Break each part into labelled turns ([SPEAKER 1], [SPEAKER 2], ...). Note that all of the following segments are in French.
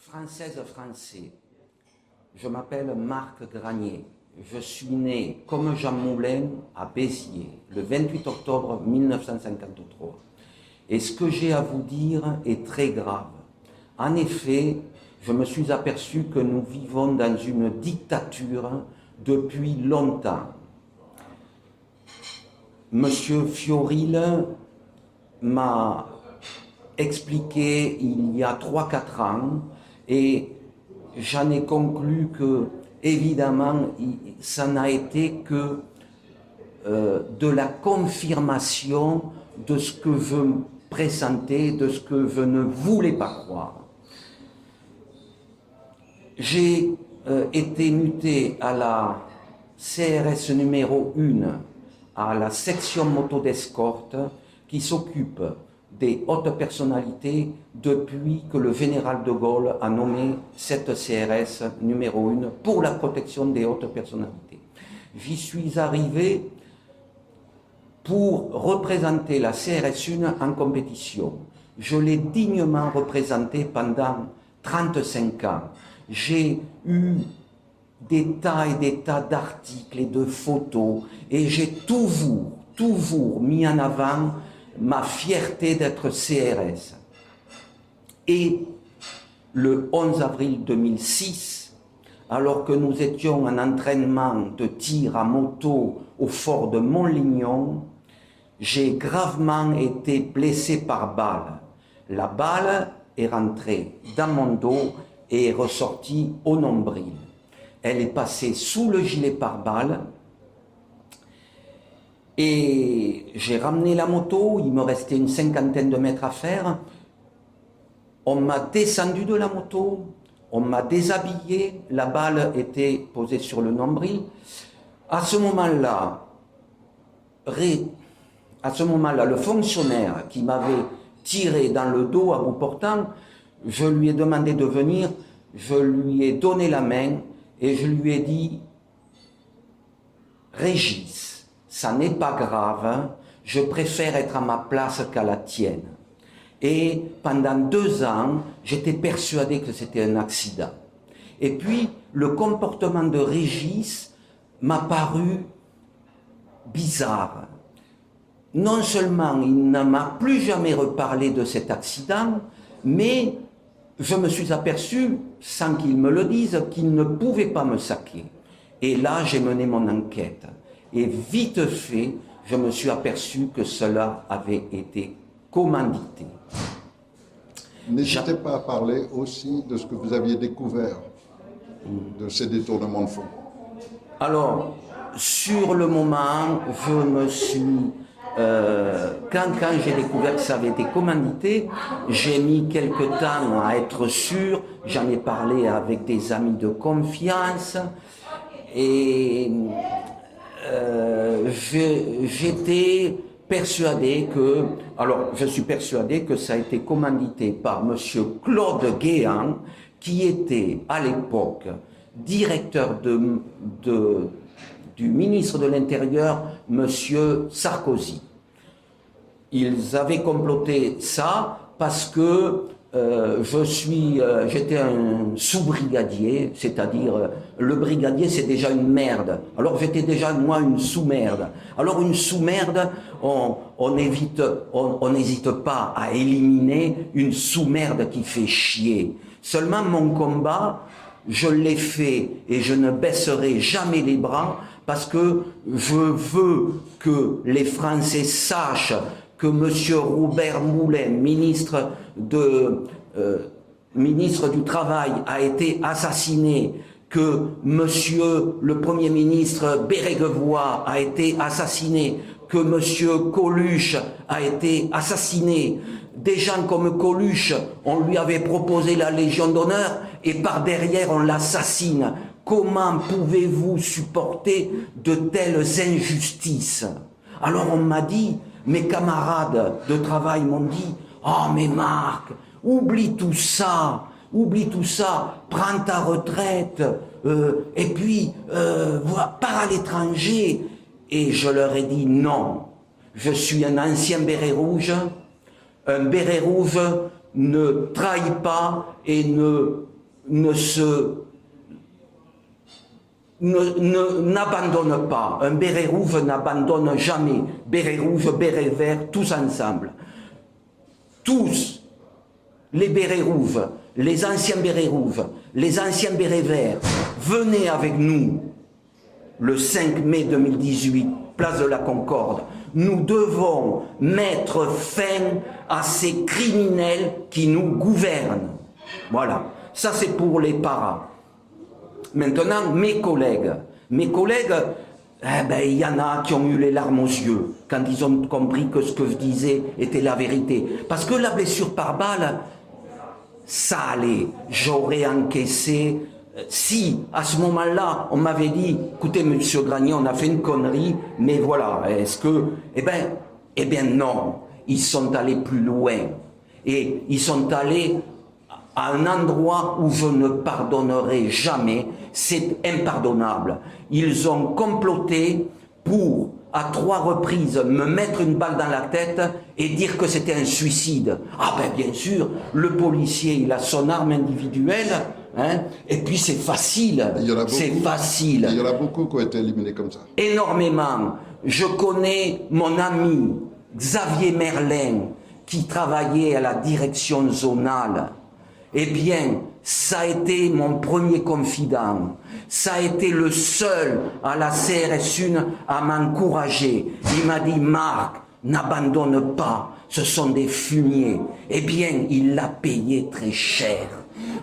[SPEAKER 1] Française, Français, je m'appelle Marc Granier. Je suis né, comme Jean Moulin, à Béziers, le 28 octobre 1953. Et ce que j'ai à vous dire est très grave. En effet, je me suis aperçu que nous vivons dans une dictature depuis longtemps. Monsieur Fioril m'a expliqué il y a 3-4 ans et j'en ai conclu que, évidemment, ça n'a été que de la confirmation de ce que je pressentais, de ce que je ne voulais pas croire. J'ai été muté à la CRS numéro 1, à la section moto d'escorte, qui s'occupe des hautes personnalités depuis que le général de Gaulle a nommé cette CRS numéro 1 pour la protection des hautes personnalités. J'y suis arrivé pour représenter la CRS 1 en compétition. Je l'ai dignement représentée pendant 35 ans. J'ai eu des tas et des tas d'articles et de photos et j'ai toujours mis en avant ma fierté d'être CRS. Et le 11 avril 2006, alors que nous étions en entraînement de tir à moto au fort de Montlignon, j'ai gravement été blessé par balle. La balle est rentrée dans mon dos et est ressortie au nombril. Elle est passée sous le gilet pare-balles et j'ai ramené la moto, il me restait une 50aine de mètres à faire. On m'a descendu de la moto, on m'a déshabillé, la balle était posée sur le nombril. À ce moment-là, le fonctionnaire qui m'avait tiré dans le dos à bout portant, je lui ai demandé de venir, je lui ai donné la main et je lui ai dit « Régis, ça n'est pas grave, je préfère être à ma place qu'à la tienne. » Et pendant 2 ans, j'étais persuadé que c'était un accident. Et puis, le comportement de Régis m'a paru bizarre. Non seulement il ne m'a plus jamais reparlé de cet accident, mais je me suis aperçu, sans qu'il me le dise, qu'il ne pouvait pas me saquer. Et là, j'ai mené mon enquête. Et vite fait, je me suis aperçu que cela avait été commandité.
[SPEAKER 2] N'hésitez pas à parler aussi de ce que vous aviez découvert de ces détournements de fonds.
[SPEAKER 1] Alors, sur le moment, je me suis... quand j'ai découvert que ça avait été commandité, j'ai mis quelque temps à être sûr, j'en ai parlé avec des amis de confiance et j'étais persuadé que, alors je suis persuadé que ça a été commandité par monsieur Claude Guéant, qui était à l'époque directeur du ministre de l'Intérieur, monsieur Sarkozy. Ils avaient comploté ça parce que j'étais un sous-brigadier, c'est-à-dire le brigadier c'est déjà une merde. Alors j'étais déjà moi une sous-merde. Alors une sous-merde, on n'hésite pas à éliminer une sous-merde qui fait chier. Seulement mon combat, je l'ai fait et je ne baisserai jamais les bras parce que je veux que les Français sachent que M. Robert Moulin, ministre du Travail, a été assassiné, que M. le Premier ministre Bérégovoy a été assassiné, que M. Coluche a été assassiné. Des gens comme Coluche, on lui avait proposé la Légion d'honneur et par derrière on l'assassine. Comment pouvez-vous supporter de telles injustices? Alors on m'a dit, mes camarades de travail m'ont dit, « Oh mais Marc, oublie tout ça, prends ta retraite, et puis pars à l'étranger. » Et je leur ai dit non, je suis un ancien béret rouge. Un béret rouge ne trahit pas et ne n'abandonne pas. Un béret rouge n'abandonne jamais. Béret rouge, béret vert, tous ensemble. Tous, les bérets rouges, les anciens bérets rouges, les anciens bérets verts, venez avec nous le 5 mai 2018, place de la Concorde. Nous devons mettre fin à ces criminels qui nous gouvernent. Voilà, ça c'est pour les paras. Maintenant, mes collègues, il y en a qui ont eu les larmes aux yeux quand ils ont compris que ce que je disais était la vérité. Parce que la blessure par balle, ça allait, j'aurais encaissé. Si, à ce moment-là, on m'avait dit, écoutez, monsieur Granier, on a fait une connerie, mais voilà, est-ce que... Eh bien non, ils sont allés plus loin. Et ils sont allés à un endroit où je ne pardonnerai jamais, c'est impardonnable. Ils ont comploté pour, à 3 reprises, me mettre une balle dans la tête et dire que c'était un suicide. Ah ben bien sûr, le policier, il a son arme individuelle, hein, et puis c'est facile, c'est facile.
[SPEAKER 2] Il y en a beaucoup qui ont été éliminés comme ça.
[SPEAKER 1] Énormément. Je connais mon ami Xavier Merlin, qui travaillait à la direction zonale. Eh bien, ça a été mon premier confident. Ça a été le seul à la CRS1 à m'encourager. Il m'a dit, Marc, n'abandonne pas, ce sont des fumiers. Eh bien, il l'a payé très cher.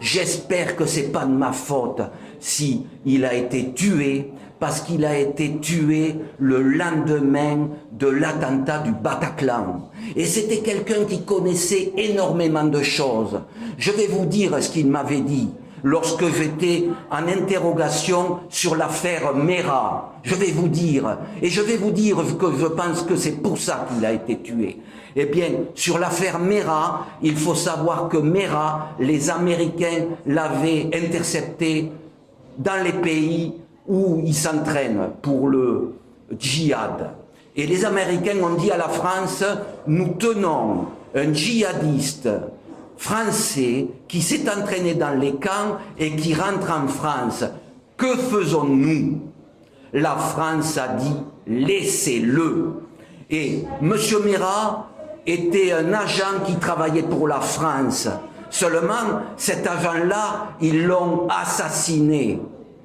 [SPEAKER 1] J'espère que c'est pas de ma faute si il a été tué, parce qu'il a été tué le lendemain de l'attentat du Bataclan. Et c'était quelqu'un qui connaissait énormément de choses. Je vais vous dire ce qu'il m'avait dit lorsque j'étais en interrogation sur l'affaire Mera. Je vais vous dire, et je vais vous dire que je pense que c'est pour ça qu'il a été tué. Eh bien, sur l'affaire Mera, il faut savoir que Mera, les Américains l'avaient intercepté dans les pays où ils s'entraînent pour le djihad. Et les Américains ont dit à la France, nous tenons un djihadiste français qui s'est entraîné dans les camps et qui rentre en France. Que faisons-nous? La France a dit, laissez-le. Et M. Mera était un agent qui travaillait pour la France. Seulement, cet agent-là, ils l'ont assassiné.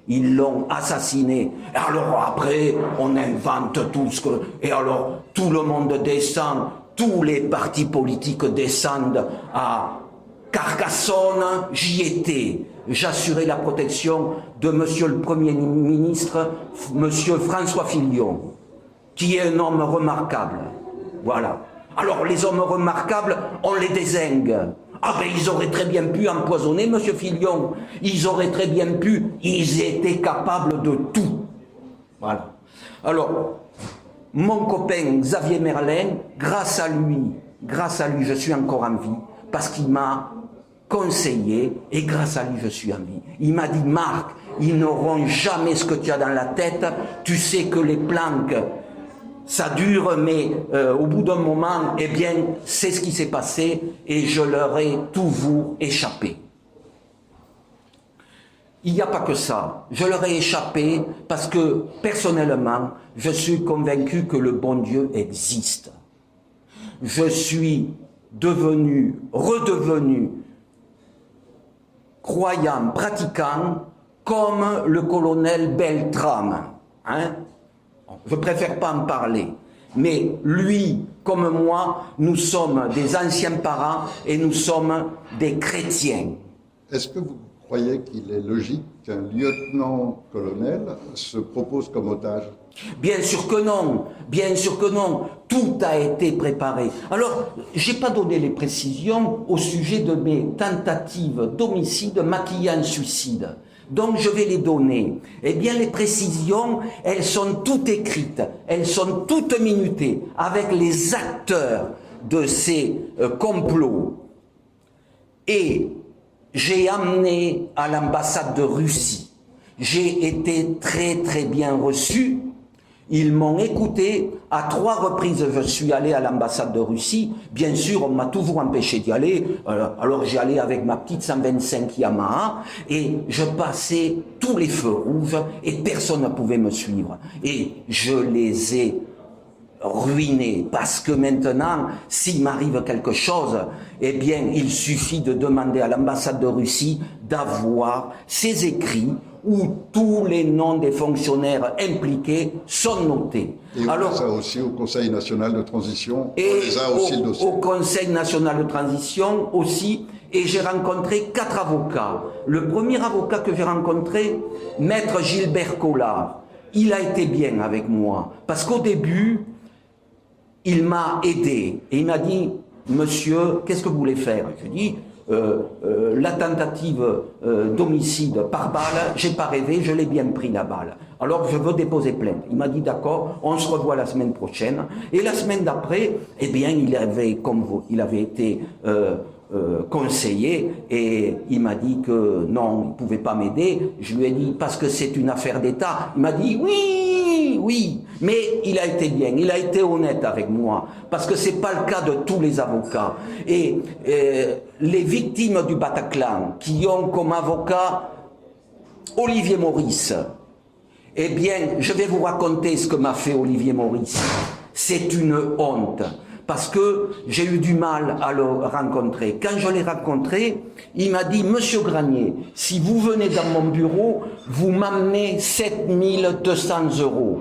[SPEAKER 1] Ils l'ont assassiné. Et alors après, on invente tout ce que... Et alors, tout le monde descend, tous les partis politiques descendent à Carcassonne. J'y étais. J'assurais la protection de monsieur le Premier ministre, monsieur François Fillon, qui est un homme remarquable. Voilà. Alors, les hommes remarquables, on les dézingue. Ah ben ils auraient très bien pu empoisonner M. Fillon, ils auraient très bien pu, ils étaient capables de tout. Voilà. Alors, mon copain Xavier Merlin, grâce à lui, je suis encore en vie, parce qu'il m'a conseillé, et grâce à lui, je suis en vie. Il m'a dit, Marc, ils n'auront jamais ce que tu as dans la tête, tu sais que les planques, ça dure, mais au bout d'un moment, eh bien, c'est ce qui s'est passé et je leur ai toujours échappé. Il n'y a pas que ça. Je leur ai échappé parce que, personnellement, je suis convaincu que le bon Dieu existe. Je suis redevenu croyant, pratiquant, comme le colonel Beltrame, hein? Je préfère pas en parler. Mais lui, comme moi, nous sommes des anciens parents et nous sommes des chrétiens.
[SPEAKER 2] Est-ce que vous croyez qu'il est logique qu'un lieutenant-colonel se propose comme otage?
[SPEAKER 1] Bien sûr que non, bien sûr que non. Tout a été préparé. Alors, j'ai pas donné les précisions au sujet de mes tentatives d'homicide maquillées en suicide. Donc je vais les donner. Eh bien les précisions, elles sont toutes écrites, elles sont toutes minutées avec les acteurs de ces complots. Et j'ai amené à l'ambassade de Russie. J'ai été très très bien reçu. Ils m'ont écouté. À 3 reprises, je suis allé à l'ambassade de Russie. Bien sûr, on m'a toujours empêché d'y aller. Alors j'y allais avec ma petite 125 Yamaha et je passais tous les feux rouges et personne ne pouvait me suivre. Et je les ai ruinés parce que maintenant, s'il m'arrive quelque chose, eh bien, il suffit de demander à l'ambassade de Russie d'avoir ces écrits où tous les noms des fonctionnaires impliqués sont notés.
[SPEAKER 2] Et alors, ça aussi au Conseil national de transition,
[SPEAKER 1] et
[SPEAKER 2] on les a aussi le dossier.
[SPEAKER 1] Au Conseil national de transition aussi, et j'ai rencontré 4 avocats. Le premier avocat que j'ai rencontré, Maître Gilbert Collard, il a été bien avec moi, parce qu'au début, il m'a aidé, et il m'a dit, monsieur, qu'est-ce que vous voulez faire? Je lui ai dit, la tentative d'homicide par balle, j'ai pas rêvé, je l'ai bien pris la balle. Alors je veux déposer plainte. Il m'a dit d'accord, on se revoit la semaine prochaine. Et la semaine d'après, eh bien il avait, il avait été conseiller et il m'a dit que non, il ne pouvait pas m'aider. Je lui ai dit parce que c'est une affaire d'État. Il m'a dit oui, oui, mais il a été bien, il a été honnête avec moi parce que c'est pas le cas de tous les avocats. Et les victimes du Bataclan qui ont comme avocat Olivier Maurice, eh bien, je vais vous raconter ce que m'a fait Olivier Maurice. C'est une honte. Parce que j'ai eu du mal à le rencontrer. Quand je l'ai rencontré, il m'a dit « Monsieur Granier, si vous venez dans mon bureau, vous m'amenez 7200 €. »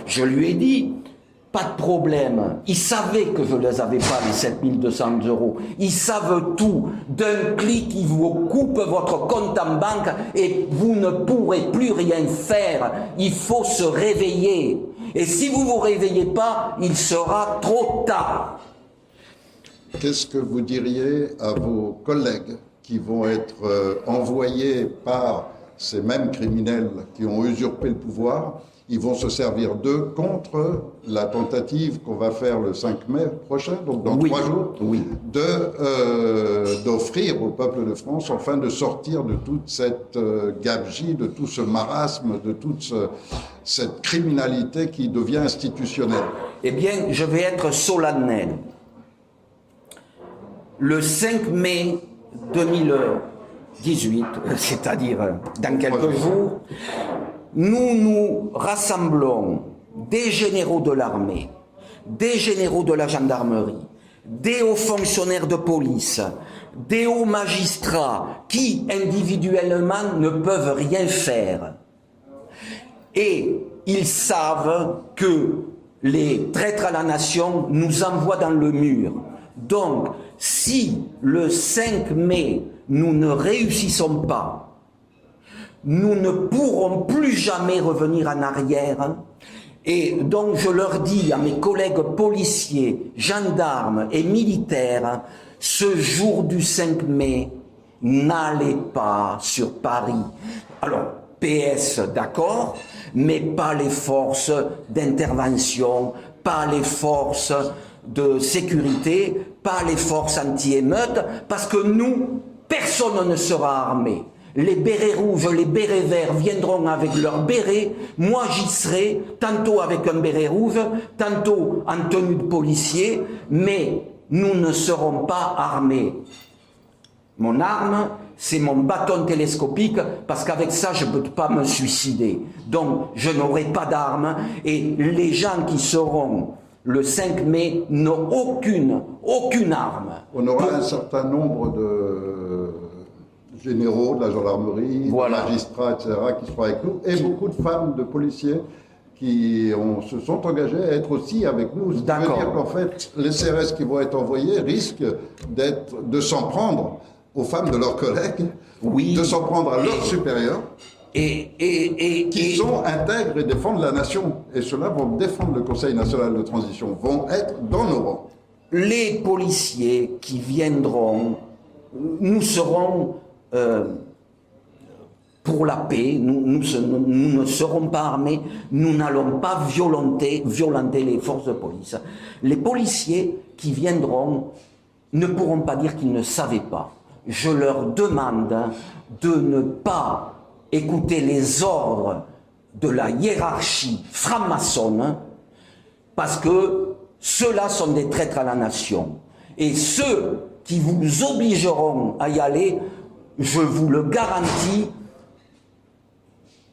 [SPEAKER 1] Je lui ai dit « Pas de problème. » Ils savaient que je ne les avais pas, les 7200 €. Ils savent tout. D'un clic, ils vous coupent votre compte en banque et vous ne pourrez plus rien faire. Il faut se réveiller. Et si vous ne vous réveillez pas, il sera trop tard.
[SPEAKER 2] Qu'est-ce que vous diriez à vos collègues qui vont être envoyés par ces mêmes criminels qui ont usurpé le pouvoir? Ils vont se servir d'eux contre la tentative qu'on va faire le 5 mai prochain, donc dans 3 jours, d'offrir au peuple de France, enfin, de sortir de toute cette gabegie, de tout ce marasme, de toute cette criminalité qui devient institutionnelle.
[SPEAKER 1] Eh bien, je vais être solennel. Le 5 mai 2018, c'est-à-dire dans quelques jours, nous nous rassemblons des généraux de l'armée, des généraux de la gendarmerie, des hauts fonctionnaires de police, des hauts magistrats qui individuellement ne peuvent rien faire. Et ils savent que les traîtres à la nation nous envoient dans le mur. Donc, si le 5 mai, nous ne réussissons pas, nous ne pourrons plus jamais revenir en arrière. Et donc je leur dis à mes collègues policiers, gendarmes et militaires, ce jour du 5 mai, n'allez pas sur Paris. Alors, PS, d'accord, mais pas les forces d'intervention, pas les forces de sécurité, pas les forces anti-émeutes, parce que nous, personne ne sera armé. Les bérets rouges, les bérets verts viendront avec leurs bérets. Moi, j'y serai, tantôt avec un béret rouge, tantôt en tenue de policier, mais nous ne serons pas armés. Mon arme, c'est mon bâton télescopique, parce qu'avec ça, je ne peux pas me suicider. Donc, je n'aurai pas d'arme, et les gens qui seront le 5 mai n'ont aucune arme.
[SPEAKER 2] On aura un certain nombre de généraux de la gendarmerie, de magistrats, etc., qui seront avec nous, et beaucoup de femmes, de policiers qui se sont engagés à être aussi avec nous. Ce qui veut dire qu'en fait, les CRS qui vont être envoyés risquent de s'en prendre aux femmes de leurs collègues, de s'en prendre à leurs supérieurs, qui sont intègres et défendent la nation. Et ceux-là vont défendre le Conseil national de transition, vont être dans nos rangs.
[SPEAKER 1] Les policiers qui viendront, nous serons pour la paix, nous ne serons pas armés, nous n'allons pas violenter les forces de police. Les policiers qui viendront ne pourront pas dire qu'ils ne savaient pas. Je leur demande de ne pas écouter les ordres de la hiérarchie franc-maçonne, parce que ceux-là sont des traîtres à la nation. Et ceux qui vous obligeront à y aller, je vous le garantis,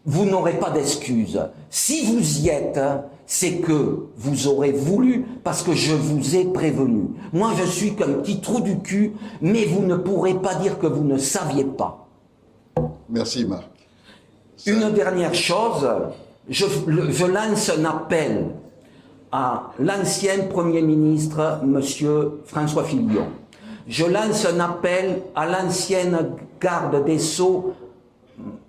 [SPEAKER 1] vous n'aurez pas d'excuses. Si vous y êtes, c'est que vous aurez voulu, parce que je vous ai prévenu. Moi, je suis qu'un petit trou du cul, mais vous ne pourrez pas dire que vous ne saviez pas.
[SPEAKER 2] Merci, Marc.
[SPEAKER 1] Une dernière chose, je lance un appel à l'ancien Premier ministre, M. François Fillon. Je lance un appel à l'ancienne garde des Sceaux,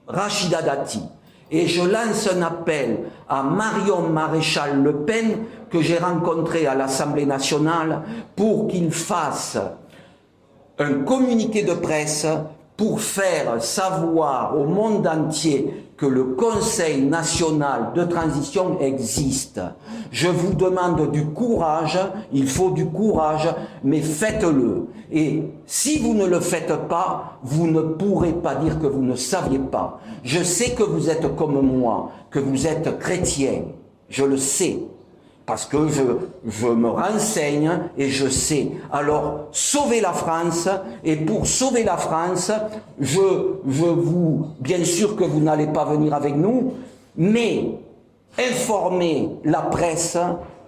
[SPEAKER 1] Rachida Dati. Et je lance un appel à Marion Maréchal Le Pen, que j'ai rencontré à l'Assemblée nationale, pour qu'il fasse un communiqué de presse pour faire savoir au monde entier que le Conseil national de transition existe. Je vous demande du courage, il faut du courage, mais faites-le. Et si vous ne le faites pas, vous ne pourrez pas dire que vous ne saviez pas. Je sais que vous êtes comme moi, que vous êtes chrétien, je le sais. Parce que je me renseigne et je sais. Alors, sauvez la France, et pour sauver la France, bien sûr que vous n'allez pas venir avec nous, mais informez la presse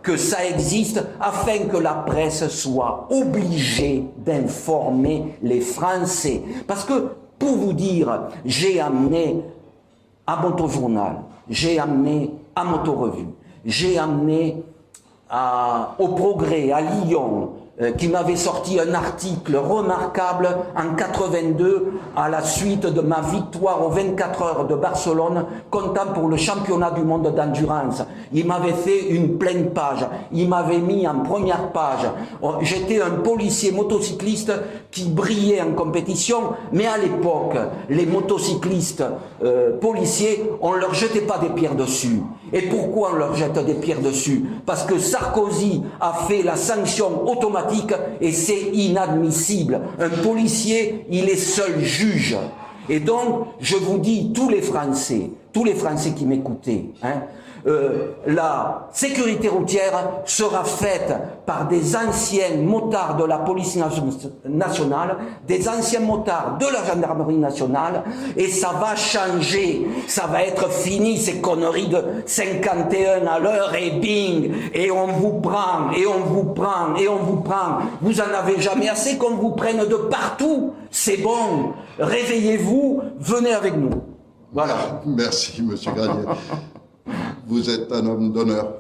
[SPEAKER 1] que ça existe, afin que la presse soit obligée d'informer les Français. Parce que, pour vous dire, j'ai amené à Motojournal, j'ai amené à Motorevue, j'ai amené au Progrès, à Lyon, qui m'avait sorti un article remarquable en 82 à la suite de ma victoire aux 24 heures de Barcelone, comptant pour le championnat du monde d'endurance. Il m'avait fait une pleine page, il m'avait mis en première page. J'étais un policier motocycliste qui brillait en compétition, mais à l'époque, les motocyclistes policiers, on ne leur jetait pas des pierres dessus. Et pourquoi on leur jette des pierres dessus? Parce que Sarkozy a fait la sanction automatique et c'est inadmissible. Un policier, il est seul juge. Et donc, je vous dis, tous les Français qui m'écoutaient, la sécurité routière sera faite par des anciens motards de la police nationale, des anciens motards de la gendarmerie nationale, et ça va changer, ça va être fini ces conneries de 51 à l'heure et bing, et on vous prend, et on vous prend, et on vous prend. Vous en avez jamais assez qu'on vous prenne de partout. C'est bon, réveillez-vous, venez avec nous. Voilà.
[SPEAKER 2] Merci, monsieur Granier. Vous êtes un homme d'honneur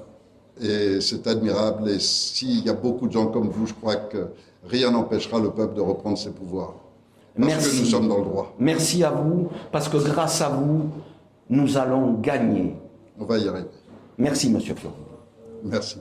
[SPEAKER 2] et c'est admirable. Et s'il y a beaucoup de gens comme vous, je crois que rien n'empêchera le peuple de reprendre ses pouvoirs. Parce que nous sommes dans le droit.
[SPEAKER 1] Merci à vous, parce que grâce à vous, nous allons gagner.
[SPEAKER 2] On va y arriver.
[SPEAKER 1] Merci, monsieur Fleury.
[SPEAKER 2] Merci.